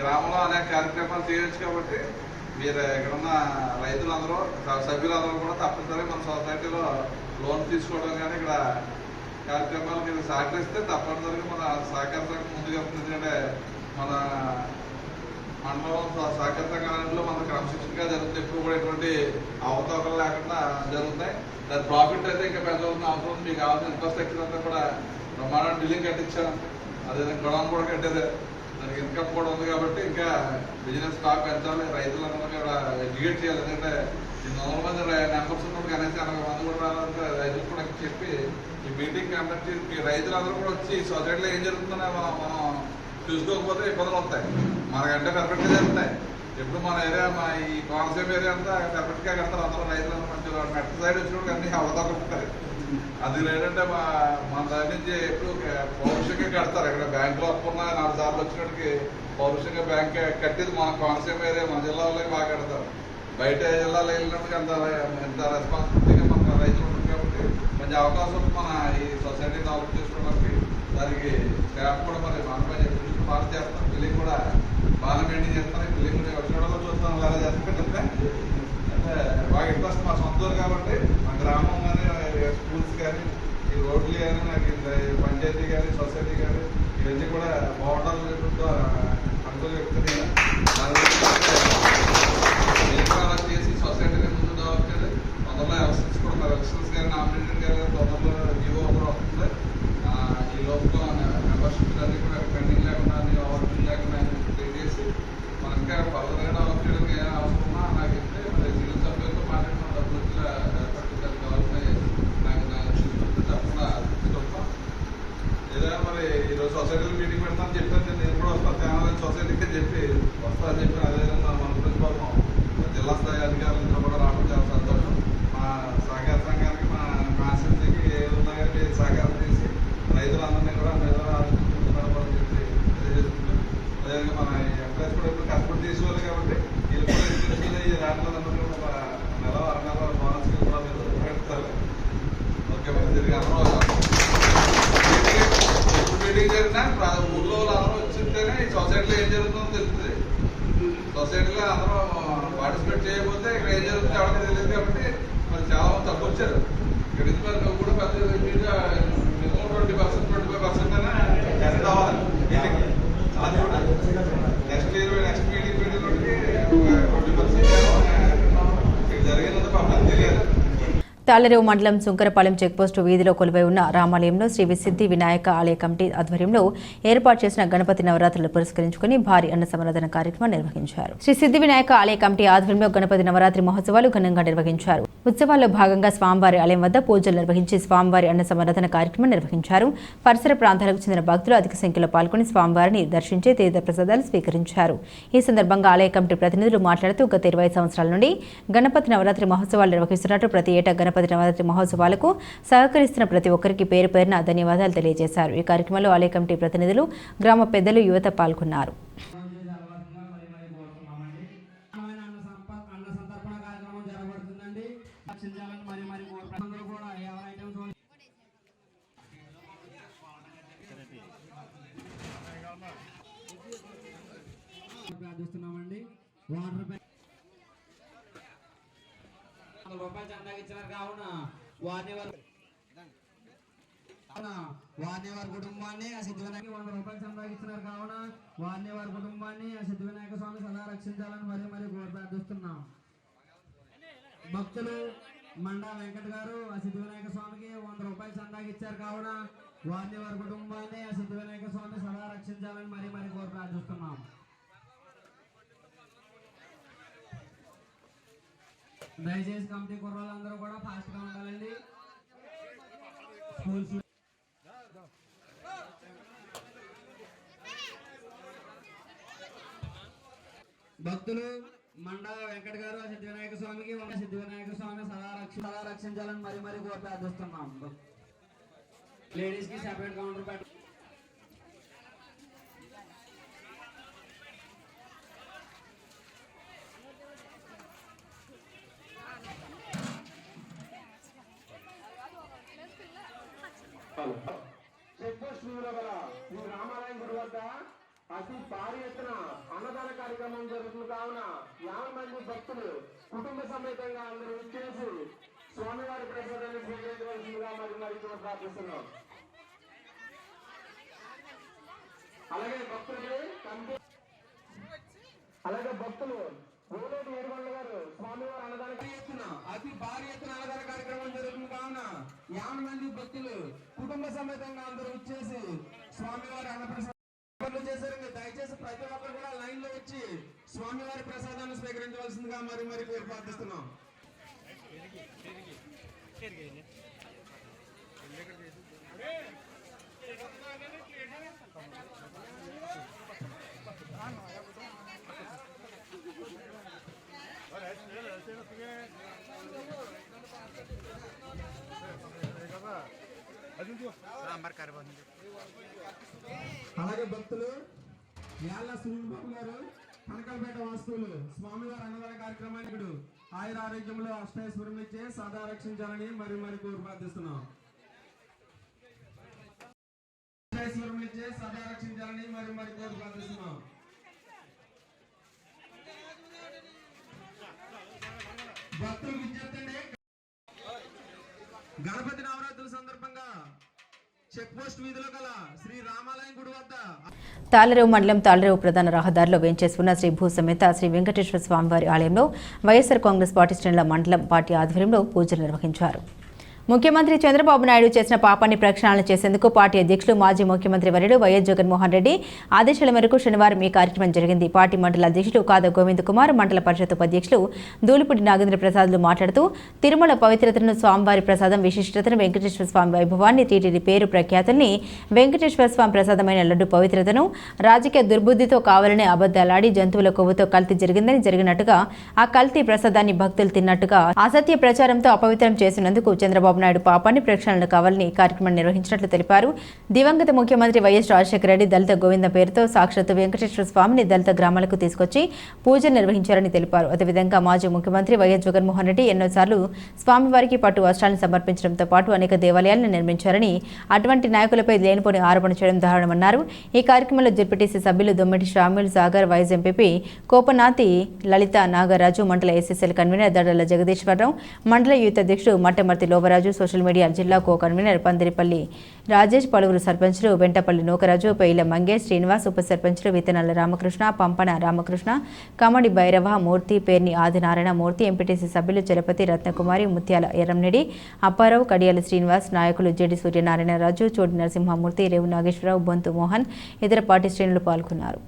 గ్రామంలో అనేక కార్యక్రమాలు చేయొచ్చు. కాబట్టి మీరు ఇక్కడ ఉన్న రైతులందరూ సభ్యులందరూ కూడా తప్పనిసరిగా మన సొసైటీలో లోన్ తీసుకోవడం కానీ ఇక్కడ కార్యక్రమాలు మీరు సహకరిస్తే తప్పనిసరిగా మన సహకార సంఘం ముందుగా ఎందుకంటే మన మండలం సహకార సంఘాలలో మన క్రమశిక్షణగా జరుగుతుంది. ఎప్పుడు కూడా ఎటువంటి అవతవకలు లేకుండా జరుగుతాయి. దాని ప్రాఫిట్ అయితే ఇంకా పెద్దవుతున్న అవసరం ఉంది. మీకు కావాల్సిన ఇన్ఫ్రాస్ట్రక్చర్ అంతా కూడా బ్రహ్మాండ బిల్డింగ్ కట్టించాం. అదేవిధంగా గొడవలు కూడా కట్టేదే. దానికి ఇన్కమ్ కూడా ఉంది. కాబట్టి ఇంకా బిజినెస్ బాగా పెంచాలి. రైతులందరూ కూడా ఎడ్యుకేట్ చేయాలి. ఎందుకంటే 100 మంది మెంబర్స్ ఉన్నప్పుడు కనీసం 80 మంది కూడా రావాలంటే రైతులు కూడా చెప్పి ఈ మీటింగ్ కండక్ట్ చేసి మీ రైతులందరూ కూడా వచ్చి సొసైటీలో ఏం జరుగుతుందో మనం చూసుకోకపోతే ఇబ్బందులు వస్తాయి. మనకంటే పర్ఫెక్ట్గా జరుగుతాయి. ఎప్పుడు మన ఏరియా ఈ కోనసీమ ఏరియా అంతా పర్ఫెక్ట్గా కడతారు. అందరూ రైతులందరూ మంచిగా మెట్ట సైడ్ వచ్చినప్పుడు అన్ని అవతలుంటాయి. అది ఏంటంటే మన దగ్గర నుంచి ఎప్పుడు పౌరుషంగా కడతారు. ఇక్కడ బ్యాంకులో అప్పున్న 4 సార్లు వచ్చినట్టుకి పౌరుషంగా బ్యాంక్ కట్టేది మన కోనసీమ ఏరియా మన జిల్లాలో బాగా కడతారు. బయట జిల్లాలో వెళ్ళినట్టుగా ఎంత రెస్పాన్సిబిలిటీగా మన రైతులు ఉంటుంది. కాబట్టి మంచి అవకాశం మన ఈ సొసైటీ డెవలప్ చేసుకోవడానికి. దానికి స్టాఫ్ కూడా మరి మన పని బాగా చేస్తాం. బిల్లింగ్ కూడా బాగా మెయింటైన్ చేస్తాను. బిల్లింగ్ కూడా వచ్చిన చూస్తాను అలా చేస్తుంటే అంటే బాగా ఇంట్రెస్ట్ మా సొంత ఊరు కాబట్టి మా గ్రామం కానీ స్కూల్స్ కానీ ఈ రోడ్లు కానీ నాకు పంచాయతీ కానీ సొసైటీ కానీ ఇవన్నీ కూడా బాగుండాలని అనుకుని చెప్తున్నాను. అలా చేసి సొసైటీని ముందు డెవలప్ చేయాలి. తొందరలో ఎలక్షన్స్ కూడా ఎలక్షన్స్ కానీ నామినేటెడ్ కానీ తొందరలో జీవో కూడా వస్తుంది. ఈ లోపల మెంబర్షిప్ అన్నీ కూడా పెండింగ్ లేకుండా ఓవర్ఫిల్ లేకుండా చేసి మనం ఇంకా ఫర్దర్గా డెవలప్ చేయడానికి ఏమైనా అవసరం ఉన్నా నాకు ఇస్తే మరి సివిల్ సభ్యులతో మాట్లాడిన డబ్బులు వచ్చి కావాల్సిన నాకు చూపిస్తే తప్పకుండా చూస్తాం. ఏదైనా మరి ఈరోజు సొసైటీలో మీటింగ్ పెడతాను చెప్పాను. నేను కూడా వస్తాను. తేనాలని సొసైటీకి చెప్పి వస్తానని చెప్పాను. అదేవిధంగా మన గురించి కోసం జిల్లా స్థాయి అధికారులతో కూడా రావడం చాలా సంతోషం. మా సహకార సంఘానికి మా కాన్స్టిట్యూన్సీకి ఏది ఉన్నా కానీ మీరు సహకారం చేసి రైతులందరినీ కూడా నిజంగా చెప్పి తెలియజేస్తుంది. అదేవిధంగా మన ఎంప్లాయీస్ కూడా ఇప్పుడు కష్టపడి తీసుకోవాలి. సొసైటీలో ఏం జరుగుతుందో తెలుస్తుంది. సొసైటీలో అందరూ పార్టిసిపేట్ చేయకపోతే ఇక్కడ ఏం జరుగుతుందో ఎవరికి తెలియదు కాబట్టి మరి చాలా మంది తక్కువ వచ్చారు. ఇక్కడ నుంచి మరి కూడా పెద్ద మీదుగా మినిమం 20%, 25% అయినా అటెండ్ అవ్వాలి మీటింగ్. అది కూడా నెక్స్ట్ మీటింగ్ పెట్టినప్పటికీ 20% ఇక్కడ జరిగినంత పాపం తెలియదు. తాళ్లరేవు మండలం సుంకరపాలెం చెక్పోస్టు వీధిలో కొలువై ఉన్న రామాలయంలో శ్రీ సిద్ధి వినాయక ఆలయ కమిటీ ఆధ్వర్యంలో ఏర్పాటు చేసిన గణపతి నవరాత్రులు పురస్కరించుకుని భారీ అన్న సమరాధన కార్యక్రమం నిర్వహించారు. శ్రీ సిద్ధి వినాయక ఆలయ కమిటీ ఆధ్వర్యంలో గణపతి నవరాత్రి మహోత్సవాలు ఘనంగా నిర్వహించారు. ఉత్సవాల్లో భాగంగా స్వామివారి ఆలయం వద్ద పూజలు నిర్వహించి స్వామివారి అన్న సమరాధన కార్యక్రమం నిర్వహించారు. పరిసర ప్రాంతాలకు చెందిన భక్తులు అధిక సంఖ్యలో పాల్గొని స్వామివారిని దర్శించి తీర్థ ప్రసాదాలు స్వీకరించారు. ఈ సందర్భంగా ఆలయ కమిటీ ప్రతినిధులు మాట్లాడుతూ గత 20 సంవత్సరాల నుండి గణపతి నవరాత్రి మహోత్సవాలు నిర్వహిస్తున్నట్టు ప్రతి ఏటా గణపతి నవరాత్రి మహోత్సవాలకు సహకరిస్తున్న ప్రతి ఒక్కరికి పేరు పేరున ధన్యవాదాలు తెలియజేశారు. ఈ కార్యక్రమంలో ఆలయ కమిటీ ప్రతినిధులు, గ్రామ పెద్దలు, యువత పాల్గొన్నారు. రూపాయలు చందాకి ఇచ్చినారు కావున వారిని వారి కుటుంబాన్ని ఆ సిద్ధి వినాయక 100 రూపాయలు చందాకి ఇచ్చినారు కావున వారి కుటుంబాన్ని ఆ సిద్ధి వినాయక స్వామి సదా రక్షించాలని మరి కోరి ప్రార్థిస్తున్నాం. భక్తులు మండా వెంకట గారు ఆ సిద్ధి వినాయక స్వామికి 100 రూపాయలు చందాకి ఇచ్చారు కావున వారి కుటుంబాన్ని ఆ సిద్ధి వినాయక స్వామి సదా రక్షించాలని మరి కోరి ప్రార్థిస్తున్నాం. దయచేసి కమిటీ కుర్రాళ్ళందరూ కూడా ఫాస్ట్ గా ఉండాలండి. భక్తులు మండా వెంకట గారు ఆ సిద్ధి వినాయక స్వామికి సిద్ధి వినాయక స్వామి సదా రక్షించాలని మరి కోరి ప్రార్థిస్తున్నాం. లేడీస్ కి సెపరేట్ కౌంటర్ పెట్ట చెక్పోస్ట్ వీధిలో గల శ్రీ రామాలయం గుడి వద్ద అతి భారీ ఎత్తున అన్నదాన కార్యక్రమం జరుగుతుంది కావున 50 మంది భక్తులు కుటుంబ సమేతంగా అందరూ వచ్చేసి స్వామివారి ప్రసాదాన్ని స్వీకరించవలసిందిగా మరి ప్రార్థిస్తున్నాం. అలాగే భక్తులు గోలేటి ఏడుగొండ గారు స్వామివారి అన్నదాన అతి భారీ ఎత్తున అన్నదాన కార్యక్రమం జరుగుతుంది కావున 50 మంది భక్తులు కుటుంబ సమేతంగా అందరూ వచ్చేసి స్వామివారి అన్నప్రసాదం చేశారు. దయచేసి ప్రతి ఒక్కరు కూడా లైన్ లో వచ్చి స్వామివారి ప్రసాదాన్ని స్వీకరించవలసిందిగా మరి పేరు ప్రార్థిస్తున్నాం. అలాగే భక్తులు యాళ్ళ సునీల్బాబు గారు కనకలపేట వాస్తువులు స్వామివారి అన్నదాన కార్యక్రమానికి ఆయుర ఆరోగ్యంలో అష్టైశ్వర్యం ఇచ్చే సదా రక్షించాలని మరి కోరి ప్రార్థిస్తున్నాం. అష్టైశ్వర్యం ఇచ్చే సదా రక్షించాలని మరి కోరి ప్రార్థిస్తున్నాం. భక్తులు విజ్ఞప్తి, గణపతి నవరాత్రుల సందర్భంగా చెక్ పోస్ట్ వీధిలో గల శ్రీ రామాలయం గుడి వద్ద తాళ్లరేవు మండలం తాళ్లరేవు ప్రధాన రహదారిలో వేంచేసి ఉన్న శ్రీ భూసమేత శ్రీ వెంకటేశ్వర స్వామివారి ఆలయంలో వైఎస్ఆర్ కాంగ్రెస్ పార్టీ శ్రేణుల మండలం పార్టీ ఆధ్వర్యంలో పూజలు నిర్వహించారు. ముఖ్యమంత్రి చంద్రబాబు నాయుడు చేసిన పాపాన్ని ప్రక్షాళన చేసేందుకు పార్టీ అధ్యక్షులు మాజీ ముఖ్యమంత్రి వర్యుడు వైఎస్ జగన్మోహన్ రెడ్డి ఆదేశాల మేరకు శనివారం ఈ కార్యక్రమం జరిగింది. పార్టీ మండల అధ్యక్షులు కాద గోవింద్ కుమార్, మండల పరిషత్ ఉపాధ్యక్షులు దూలిపూడి నాగేంద్ర ప్రసాద్లు మాట్లాడుతూ తిరుమల పవిత్రతను, స్వామివారి ప్రసాదం విశిష్టతను, వెంకటేశ్వర స్వామి వైభవాన్ని, టీటీడీ పేరు ప్రఖ్యాతుల్ని, వెంకటేశ్వర స్వామి ప్రసాదమైన లడ్డు పవిత్రతను రాజకీయ దుర్బుద్ధితో కావాలనే అబద్దాలాడి జంతువుల కొవ్వుతో కల్తీ జరిగినట్టుగా ఆ కల్తీ ప్రసాదాన్ని భక్తులు తిన్నట్టుగా అసత్య ప్రచారంతో అపవిత్రం చేసినందుకు చంద్రబాబు నాయుడు పాపాన్ని ప్రక్షాళన కావాలని కార్యక్రమం నిర్వహించినట్లు తెలిపారు. దివంగత ముఖ్యమంత్రి వైఎస్ రాజశేఖర రెడ్డి దళిత గోవింద పేరుతో సాక్షాత్తు వెంకటేశ్వర స్వామిని దళిత గ్రామాలకు తీసుకొచ్చి పూజలు నిర్వహించారని తెలిపారు. అదేవిధంగా మాజీ ముఖ్యమంత్రి వైఎస్ జగన్మోహన్ రెడ్డి ఎన్నోసార్లు స్వామివారికి పట్టు వస్త్రాలను సమర్పించడంతో పాటు అనేక దేవాలయాలను నిర్మించారని, అటువంటి నాయకులపై లేనిపోని ఆరోపణ చేయడం దారుణమన్నారు. ఈ కార్యక్రమంలో జెడ్పీటీసీ సభ్యులు Dommiti Samuel Sagar, vice MPP Kopanathi Lalitha Nagaraju, మండల ఎస్ఎస్ఎల్ కన్వీనర్ దడల జగదీశ్వరరావు, మండల యూత్ అధ్యక్షుడు మట్టమర్తి లోబరాజు, సోషల్ మీడియా జిల్లా కో కన్వీనర్ పందిరిపల్లి రాజేష్, పలువురు సర్పంచులు వెంటపల్లి నూకరాజు, పెయిల మంగేష్, శ్రీనివాస్, ఉప సర్పంచులు విత్తనాల రామకృష్ణ, పంపన రామకృష్ణ, కమడి భైరవ మూర్తి, పేర్ని ఆదినారాయణ మూర్తి, ఎంపీటీసీ సభ్యులు చలపతి రత్నకుమారి, ముత్యాల ఎర్రంనెడి అప్పారావు, కడియాల శ్రీనివాస్, నాయకులు జెడి సూర్యనారాయణరాజు, చోటి నరసింహమూర్తి, రేవు నాగేశ్వరరావు, బొంతు మోహన్, ఇతర పార్టీ శ్రేణులు పాల్గొన్నారు.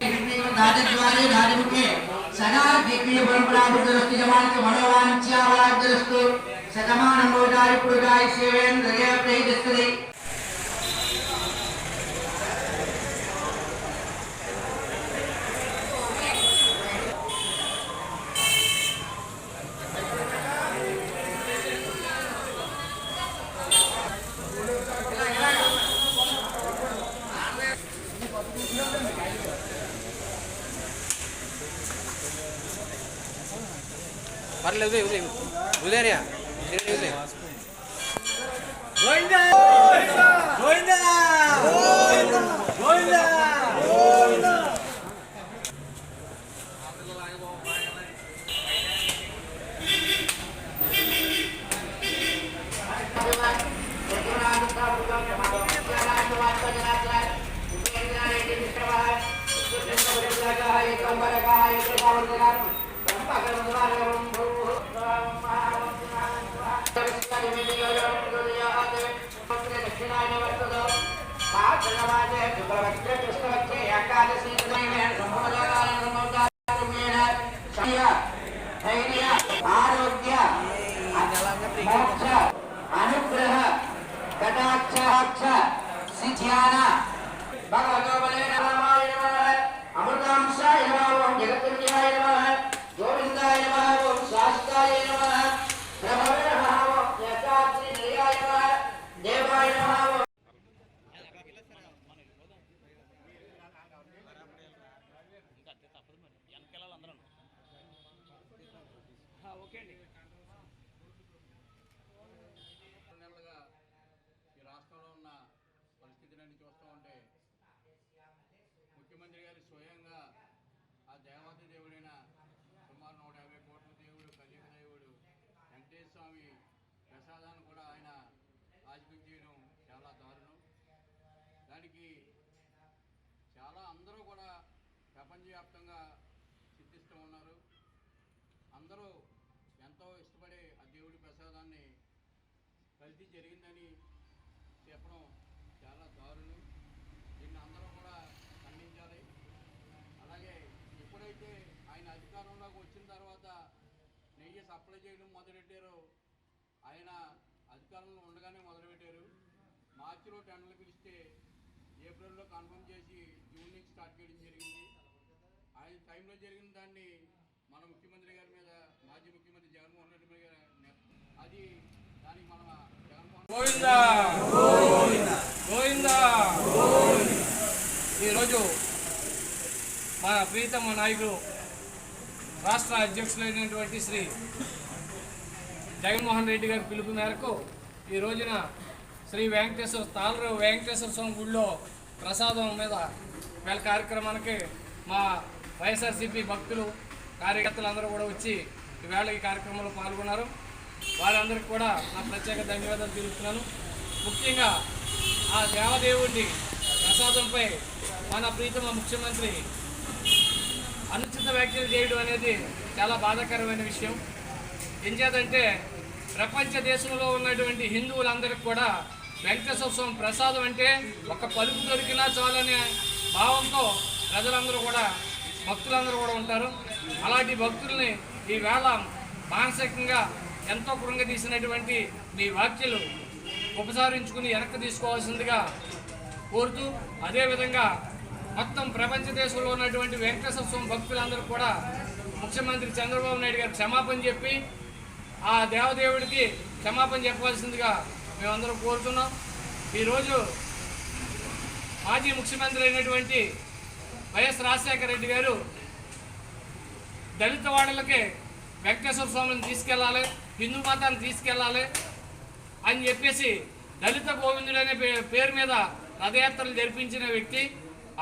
అనుగ్రహ కటాక్ష సిద్ధ్యాన భగవతోబలేన రామాయ నమః అమృతాంశాయ నమః జగత్తుల్యాయ నమః గోవిందాయ నమః శాస్త్రాయ నమః ప్రభవే నమః యథాత్రి నిలయాయ నమః దేవాయ నమః. ముఖ్యమంత్రి గారు స్వయంగా ఆ దేవాది దేవుడైన సుమారు 150 కోట్ల దేవుడు, కలియుగ దేవుడు వెంకటేశ్వర స్వామి ప్రసాదాన్ని కూడా ఆయన ఆజ్ఞ చేయడం చాలా దారుణం. దానికి చాలా అందరూ కూడా ప్రపంచవ్యాప్తంగా చింతిస్తూ ఉన్నారు. అందరూ ఎంతో ఇష్టపడే ఆ దేవుడి ప్రసాదాన్ని కల్తీ జరిగిందని చెప్పడం చాలా దారుణం. దీన్ని అందరూ కూడా ఖండించాలి. అలాగే ఎప్పుడైతే ఆయన అధికారంలోకి వచ్చిన తర్వాత నెయ్యి సప్లై చేయడం మొదలెట్టారో, ఆయన అధికారంలో ఉండగానే మొదలుపెట్టారు. మార్చిలో టెండర్లు పిలిస్తే ఏప్రిల్లో కన్ఫర్మ్ చేసి జూన్ నుంచి స్టార్ట్ చేయడం జరిగింది. ఆయన టైంలో జరిగిన దాన్ని మన ముఖ్యమంత్రి గారి మీద, మాజీ ముఖ్యమంత్రి జగన్మోహన్ రెడ్డి మీద అది దానికి మన జగన్మోహన్ ఈరోజు మన ప్రీతమ నాయకుడు రాష్ట్ర అధ్యక్షులైనటువంటి శ్రీ జగన్మోహన్ రెడ్డి గారి పిలుపు మేరకు ఈ రోజున శ్రీ తాళరు వెంకటేశ్వర స్వామి గుడిలో ప్రసాదం మీద వేళ కార్యక్రమానికి మా వైఎస్ఆర్సీపీ భక్తులు, కార్యకర్తలు అందరూ కూడా వచ్చి ఈవేళ ఈ కార్యక్రమంలో పాల్గొన్నారు. వారందరికీ కూడా నా ప్రత్యేక ధన్యవాదాలు తెలుపుతున్నాను. ముఖ్యంగా ఆ దేవదేవుడి ప్రసాదంపై మన ప్రీతమ ముఖ్యమంత్రి అనుచిత వ్యాఖ్యలు చేయడం అనేది చాలా బాధాకరమైన విషయం. ఏం చేద్దంటే ప్రపంచ దేశంలో ఉన్నటువంటి హిందువులందరికీ కూడా వెంకటేశ్వర స్వామి ప్రసాదం అంటే ఒక పలుకు దొరికినా చాలనే భావంతో ప్రజలందరూ కూడా, భక్తులందరూ కూడా ఉంటారు. అలాంటి భక్తుల్ని ఈవేళ మానసికంగా ఎంతో కృంగదీసినటువంటి మీ వ్యాఖ్యలు ఉపసంహరించుకుని వెనక్కి తీసుకోవాల్సిందిగా కోరుతూ, అదేవిధంగా మొత్తం ప్రపంచ దేశంలో ఉన్నటువంటి వెంకటేశ్వర స్వామి భక్తులందరూ కూడా ముఖ్యమంత్రి చంద్రబాబు నాయుడు గారు క్షమాపణ చెప్పి ఆ దేవదేవుడికి క్షమాపణ చెప్పవలసిందిగా మేమందరం కోరుతున్నాం. ఈరోజు మాజీ ముఖ్యమంత్రి అయినటువంటి వైఎస్ రాజశేఖర రెడ్డి గారు దళిత వాడలకే వెంకటేశ్వర స్వామిని తీసుకెళ్ళాలి, హిందూ మతాన్ని తీసుకెళ్ళాలి అని చెప్పేసి దళిత గోవిందుడు అనే పేరు మీద రథయాత్రలు జరిపించిన వ్యక్తి.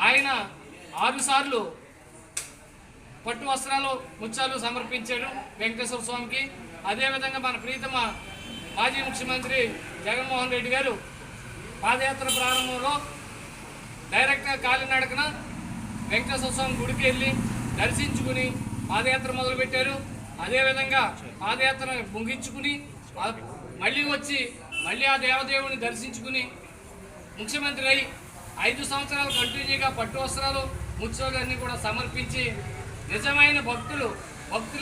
ఆయన 6 సార్లు పట్టు వస్త్రాలు ముత్యాలు సమర్పించాడు వెంకటేశ్వర స్వామికి. అదేవిధంగా మన ప్రీతమ మాజీ ముఖ్యమంత్రి జగన్మోహన్ రెడ్డి గారు పాదయాత్ర ప్రారంభంలో డైరెక్ట్గా కాలినడకన వెంకటేశ్వర స్వామి గుడికి వెళ్ళి దర్శించుకుని పాదయాత్ర మొదలుపెట్టారు. అదేవిధంగా పాదయాత్రను ముగించుకుని మళ్ళీ వచ్చి మళ్ళీ ఆ దేవదేవుని దర్శించుకుని ముఖ్యమంత్రి అయి 5 సంవత్సరాలు కంటిన్యూగా పట్టు వస్త్రాలు ముత్యాలు అన్నీ కూడా సమర్పించి నిజమైన భక్తులు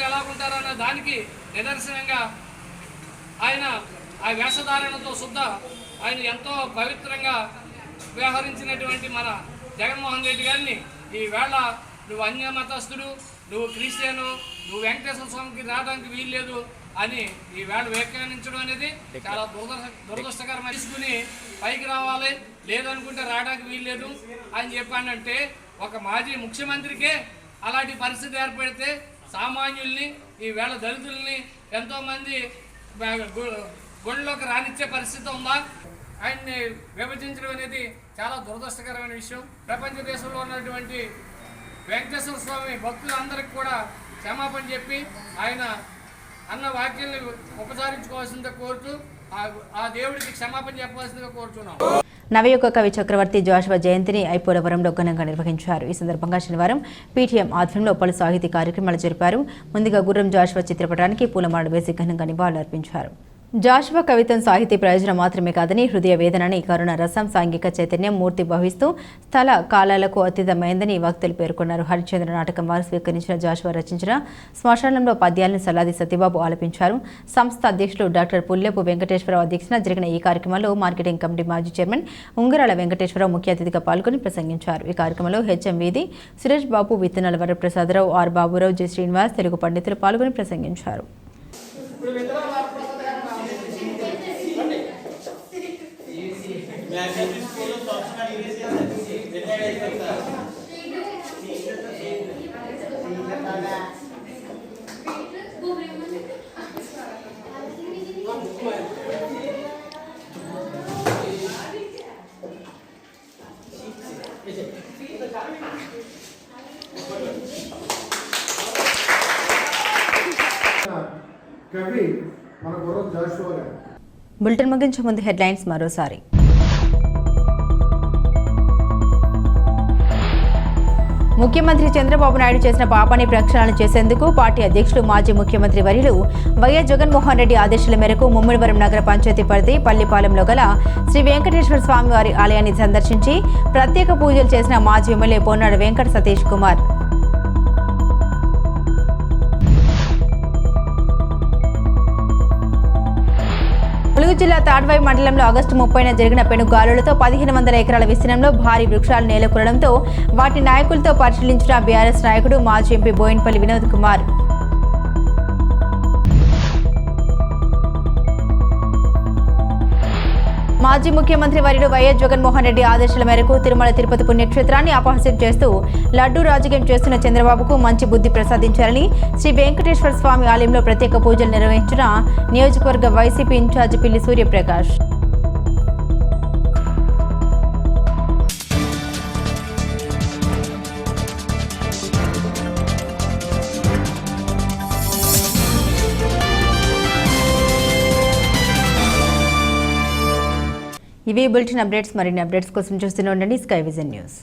ఎలా ఉంటారన్న దానికి నిదర్శనంగా ఆయన ఆ వేషధారణతో సుద్ధా ఆయన ఎంతో పవిత్రంగా వ్యవహరించినటువంటి మన జగన్మోహన్ రెడ్డి గారిని ఈవేళ నువ్వు అన్య మతస్థుడు, నువ్వు క్రిస్టియను, నువ్వు వెంకటేశ్వర స్వామికి రావడానికి వీల్లేదు అని ఈవేళ వ్యాఖ్యానించడం అనేది చాలా దురదృష్టకరమైన. తీసుకుని పైకి రావాలి, లేదనుకుంటే రావడానికి వీల్లేదు అని చెప్పానంటే ఒక మాజీ ముఖ్యమంత్రికే అలాంటి పరిస్థితి ఏర్పడితే సామాన్యుల్ని ఈవేళ దళితుల్ని ఎంతోమంది గుళ్ళలోకి రానిచ్చే పరిస్థితి ఉందా? ఆయన్ని విభజించడం అనేది చాలా దురదృష్టకరమైన విషయం. ప్రపంచ దేశంలో ఉన్నటువంటి వెంకటేశ్వర స్వామి భక్తులందరికీ కూడా క్షమాపణ చెప్పి ఆయన అన్న వాక్యాన్ని ఉపసరించుకోవాల్సిందిగా కోరుతూ ఆ దేవుడికి క్షమాపణ చెప్పాల్సిందిగా కోరుతున్నాం. నవయుగ కవి చక్రవర్తి జాషువా జయంతిని ఐపోలవరంలో ఘనంగా నిర్వహించారు. ఈ సందర్భంగా శనివారం పీటీఎం ఆధ్వర్యంలో పలు సాహితీ కార్యక్రమాలు జరిపారు. ముందుగా గుర్రం జాషువా చిత్రపటానికి పూలమాలలు వేసి ఘనంగా నివాళులర్పించారు. జాషువా కవిత్వం సాహితీ ప్రయోజనం మాత్రమే కాదని హృదయ వేదనని, కరుణ రసం, సాంఘిక చైతన్యం మూర్తి భవిస్తూ స్థల కాలాలకు అతీతమైందని వక్తలు పేర్కొన్నారు. హరిశ్చంద్ర నాటకం వారు స్వీకరించిన జాషువా రచించిన శ్మశానంలో పద్యాలను సల్లాది సత్యబాబు ఆలపించారు. సంస్థ అధ్యక్షులు డాక్టర్ పుల్లెపు వెంకటేశ్వరరావు అధ్యక్షతన జరిగిన ఈ కార్యక్రమంలో మార్కెటింగ్ కమిటీ మాజీ చైర్మన్ ఉంగరాల వెంకటేశ్వరరావు ముఖ్య అతిథిగా పాల్గొని ప్రసంగించారు. ఈ కార్యక్రమంలో హెచ్ఎం వీధి సురేష్ బాబు, విత్తనాల వరప్రసాదరావు, ఆర్ బాబురావు, జె శ్రీనివాస్, తెలుగు పండితులు పాల్గొని ప్రసంగించారు. కవి మన గుర్రం జాషువా గారు. బులెటిన్ ముగించే ముందు హెడ్లైన్స్ మరోసారి. ముఖ్యమంత్రి చంద్రబాబు నాయుడు చేసిన పాపాన్ని ప్రక్షాళన చేసేందుకు పార్టీ అధ్యక్షులు మాజీ ముఖ్యమంత్రి వర్యులు వైఎస్ జగన్మోహన్ రెడ్డి ఆదేశాల మేరకు ముమ్మిడివరం నగర పంచాయతీ పరిధి పల్లిపాలెంలో గల శ్రీ వెంకటేశ్వర స్వామి వారి ఆలయాన్ని సందర్శించి ప్రత్యేక పూజలు చేసిన మాజీ ఎమ్మెల్యే పొన్నాడ వెంకట సతీష్ కుమార్. ములుగు జిల్లా తాడ్వాయి మండలంలో ఆగస్టు 30న జరిగిన పెనుగాలులతో 1500 ఎకరాల విస్తీర్ణంలో భారీ వృక్షాలు నేలకూలడంతో వాటి నాయకులతో పరిశీలించిన బీఆర్ఎస్ నాయకుడు మాజీ ఎంపీ బోయిన్పల్లి వినోద్ కుమార్. మాజీ ముఖ్యమంత్రి వర్యుడు వైఎస్ జగన్మోహన్ రెడ్డి ఆదేశాల మేరకు తిరుమల తిరుపతి పుణ్యక్షేత్రాన్ని అపహాస్యం చేస్తూ లడ్డూ రాజకీయం చేస్తున్న చంద్రబాబుకు మంచి బుద్ధి ప్రసాదించాలని శ్రీ వెంకటేశ్వర స్వామి ఆలయంలో ప్రత్యేక పూజలు నిర్వహించిన నియోజకవర్గ వైసీపీ ఇన్ఛార్జి పిల్లి సూర్యప్రకాష్. ఇవి బులెటిన్ అప్డేట్స్. మరిన్ని అప్డేట్స్ కోసం చూస్తూనే ఉండండి స్కై విజన్ న్యూస్.